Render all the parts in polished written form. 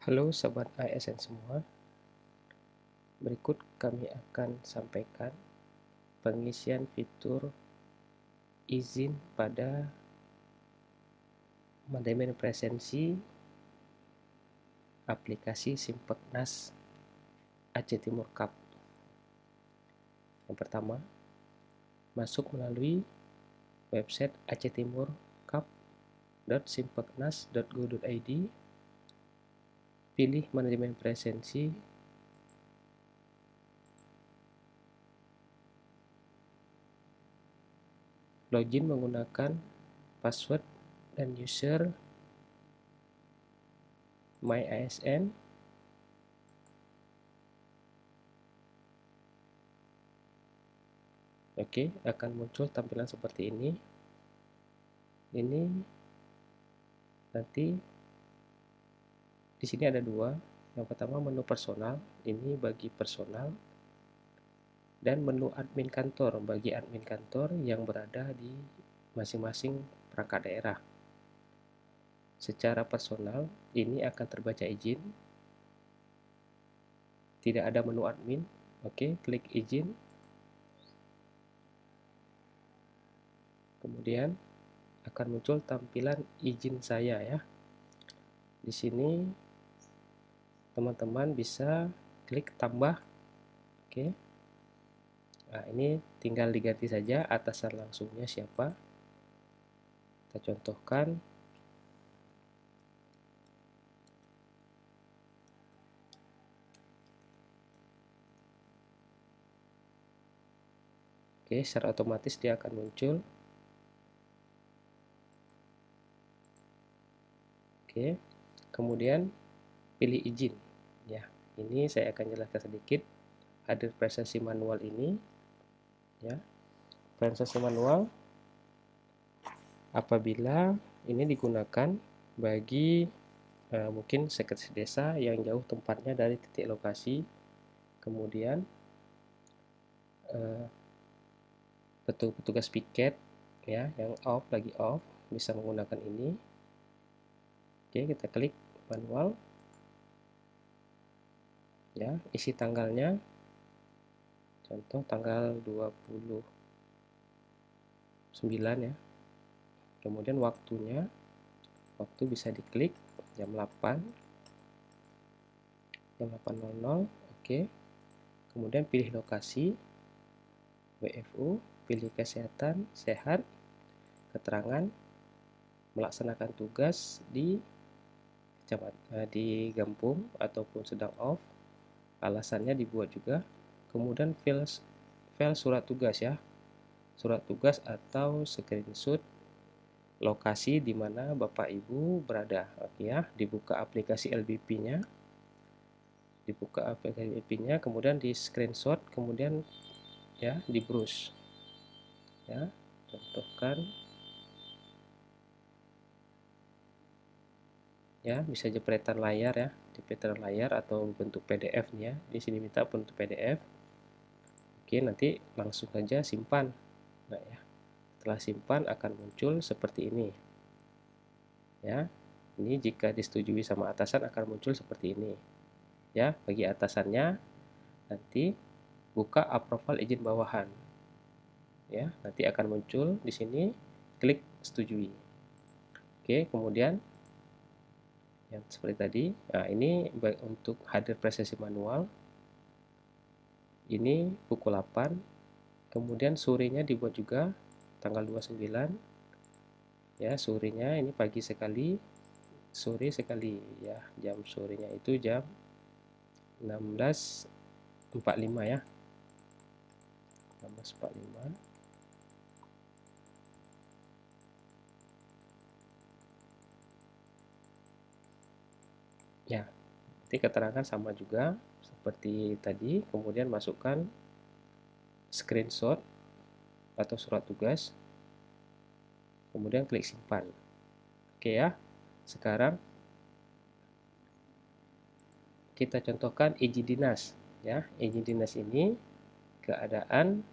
Halo Sobat ASN semua, berikut kami akan sampaikan pengisian fitur izin pada manajemen presensi aplikasi Simpeknas Aceh Timur Cup. Yang pertama, masuk melalui website acehtimurcup.simpeknas.go.id, pilih manajemen presensi, login menggunakan password dan user MyASN. Oke, akan muncul tampilan seperti ini. Ini nanti di sini ada dua. Yang pertama menu personal, ini bagi personal, dan menu admin kantor bagi admin kantor yang berada di masing-masing perangkat daerah. Secara personal, ini akan terbaca izin. Tidak ada menu admin. Oke, klik izin. Kemudian akan muncul tampilan izin saya ya. Di sini teman-teman bisa klik tambah. Oke. Nah, ini tinggal diganti saja atasan langsungnya siapa. Kita contohkan. Oke, secara otomatis dia akan muncul. Oke, kemudian pilih izin. Ya, ini saya akan jelaskan sedikit. Hadir presensi manual ini. Ya, presensi manual apabila ini digunakan bagi mungkin sekretaris desa yang jauh tempatnya dari titik lokasi, kemudian petugas piket ya yang lagi off bisa menggunakan ini. Oke, kita klik manual ya, isi tanggalnya contoh tanggal 29 ya, kemudian waktunya, waktu bisa diklik jam 8, jam 8.00. Oke, kemudian pilih lokasi WFU, pilih kesehatan, sehat, keterangan, melaksanakan tugas di Gampung ataupun sedang off, alasannya dibuat juga. Kemudian file surat tugas ya, surat tugas atau screenshot lokasi di mana Bapak Ibu berada. Oke ya, dibuka aplikasi LBP-nya, kemudian di screenshot, kemudian ya di browse ya, contohkan ya, bisa jepretan layar ya, jepretan layar atau bentuk PDF nih ya. Di sini minta bentuk PDF. Oke, nanti langsung saja simpan. Nah ya, setelah simpan akan muncul seperti ini. Ya, ini jika disetujui sama atasan akan muncul seperti ini. Ya, bagi atasannya nanti buka approval izin bawahan. Ya, nanti akan muncul di sini, klik setujui. Oke, kemudian yang seperti tadi. Nah, ini baik untuk hadir presensi manual. Ini pukul 8. Kemudian sorenya dibuat juga tanggal 29. Ya, sorenya ini pagi sekali, sore sekali ya. Jam sorenya itu jam 16.45 ya. 16.45. Ya, nanti keterangan sama juga seperti tadi. Kemudian masukkan screenshot atau surat tugas, kemudian klik simpan. Oke ya, sekarang kita contohkan izin dinas ya. Izin dinas ini keadaan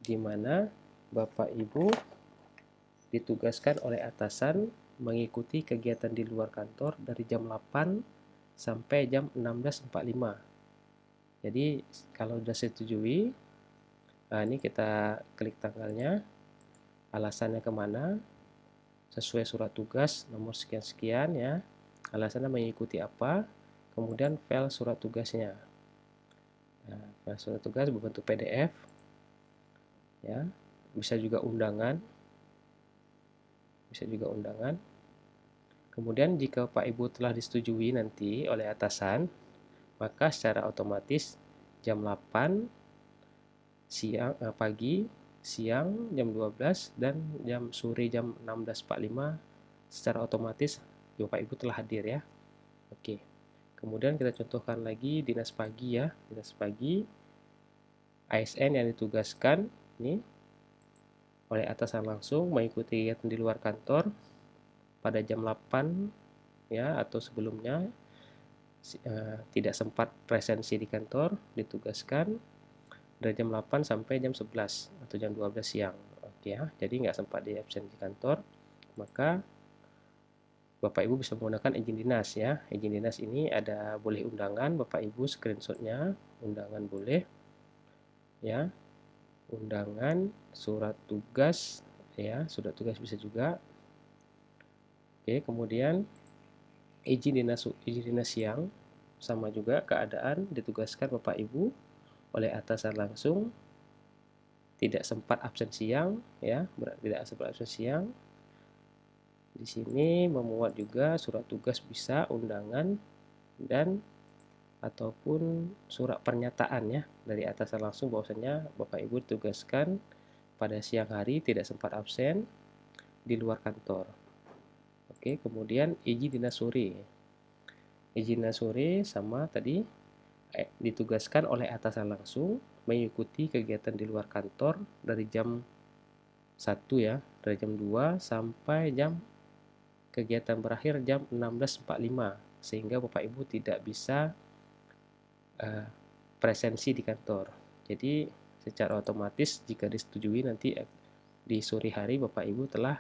di mana Bapak Ibu ditugaskan oleh atasan mengikuti kegiatan di luar kantor dari jam 8 sampai jam 16.45. Jadi kalau sudah setujui, nah ini kita klik tanggalnya, alasannya kemana, sesuai surat tugas nomor sekian-sekian ya, alasannya mengikuti apa, kemudian file surat tugasnya. Nah, file surat tugas berbentuk PDF ya, bisa juga undangan, kemudian jika Pak Ibu telah disetujui nanti oleh atasan, maka secara otomatis jam 8 siang, pagi, siang jam 12, dan sore jam 16.45 secara otomatis Bapak Ibu telah hadir ya. Oke. Kemudian kita contohkan lagi dinas pagi ya. Dinas pagi, ASN yang ditugaskan ini oleh atasan langsung mengikuti kegiatan di luar kantor pada jam 8 ya, atau sebelumnya tidak sempat presensi di kantor, ditugaskan dari jam 8 sampai jam 11 atau jam 12 siang. Oke ya, jadi nggak sempat di absen di kantor, maka Bapak Ibu bisa menggunakan izin dinas ya. Izin dinas ini ada boleh undangan, Bapak Ibu screenshotnya, undangan boleh ya, undangan, surat tugas ya, surat tugas bisa juga. Oke, kemudian izin dinas siang sama juga keadaan ditugaskan Bapak Ibu oleh atasan langsung, tidak sempat absen siang ya, tidak sempat absen siang. Di sini memuat juga surat tugas bisa, undangan, dan ataupun surat pernyataan ya dari atasan langsung bahwasanya Bapak Ibu ditugaskan pada siang hari tidak sempat absen di luar kantor. Oke, kemudian izin dinas sore. Izin dinas sore sama tadi ditugaskan oleh atasan langsung mengikuti kegiatan di luar kantor dari jam 1 ya, dari jam 2 sampai kegiatan berakhir jam 16.45, sehingga Bapak Ibu tidak bisa presensi di kantor. Jadi secara otomatis jika disetujui nanti di sore hari Bapak Ibu telah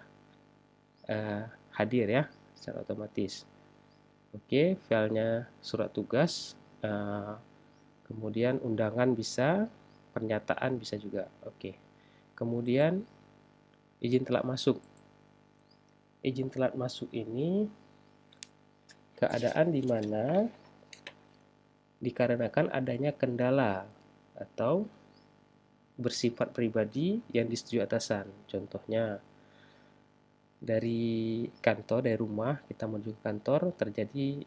hadir ya, secara otomatis. Oke, filenya surat tugas, kemudian undangan bisa, pernyataan bisa juga. Oke, kemudian izin telat masuk. Izin telat masuk ini keadaan di mana dikarenakan adanya kendala atau bersifat pribadi yang disetujui atasan. Contohnya dari kantor, dari rumah kita menuju ke kantor terjadi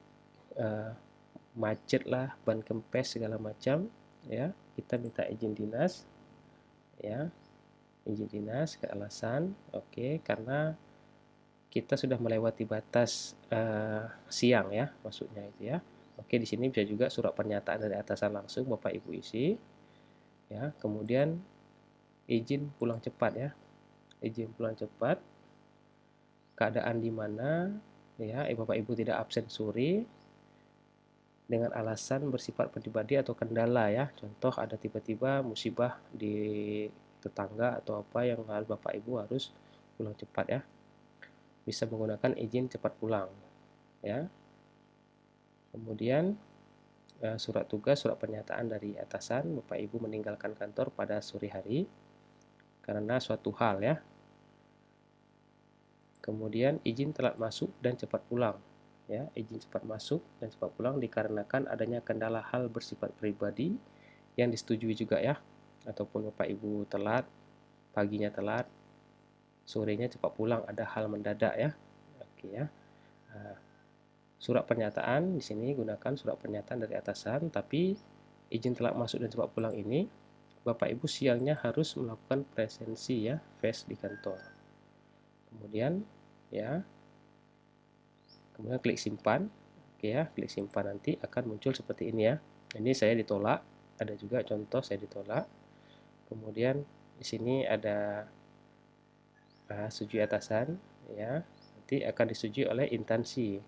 macet lah, ban kempes segala macam ya, kita minta izin dinas ya, izin dinas ke alasan oke, karena kita sudah melewati batas siang ya, maksudnya itu ya. Oke, di sini bisa juga surat pernyataan dari atasan langsung Bapak Ibu isi ya. Kemudian izin pulang cepat ya, izin pulang cepat, keadaan di mana ya Bapak Ibu tidak absen sore dengan alasan bersifat pribadi atau kendala ya. Contoh ada tiba-tiba musibah di tetangga atau apa yang harus Bapak Ibu harus pulang cepat ya, bisa menggunakan izin cepat pulang ya. Kemudian surat tugas, surat pernyataan dari atasan Bapak Ibu meninggalkan kantor pada sore hari karena suatu hal ya. Kemudian izin telat masuk dan cepat pulang ya, izin cepat masuk dan cepat pulang dikarenakan adanya kendala hal bersifat pribadi yang disetujui juga ya, ataupun Bapak Ibu telat, paginya telat, sorenya cepat pulang, ada hal mendadak ya. Oke ya. Surat pernyataan di sini gunakan surat pernyataan dari atasan, tapi izin telat masuk dan cepat pulang ini Bapak Ibu siangnya harus melakukan presensi ya, face di kantor. Kemudian ya, kemudian klik simpan. Oke ya, klik simpan, nanti akan muncul seperti ini ya. Ini saya ditolak, ada juga contoh saya ditolak. Kemudian di sini ada setujui atasan ya, nanti akan disetujui oleh instansi.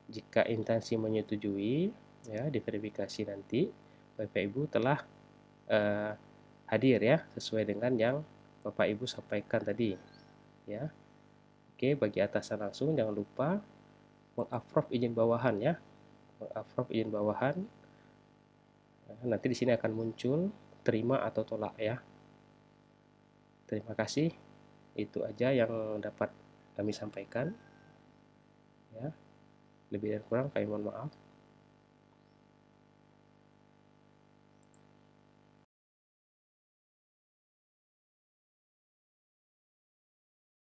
Jika instansi menyetujui ya, diverifikasi nanti Bapak Ibu telah hadir ya, sesuai dengan yang Bapak Ibu sampaikan tadi ya. Oke, bagi atasan langsung jangan lupa mengapprove izin bawahan ya, approve izin bawahan. Nah, nanti di sini akan muncul terima atau tolak ya. Terima kasih. Itu aja yang dapat kami sampaikan. Ya. Lebih dan kurang kami mohon maaf.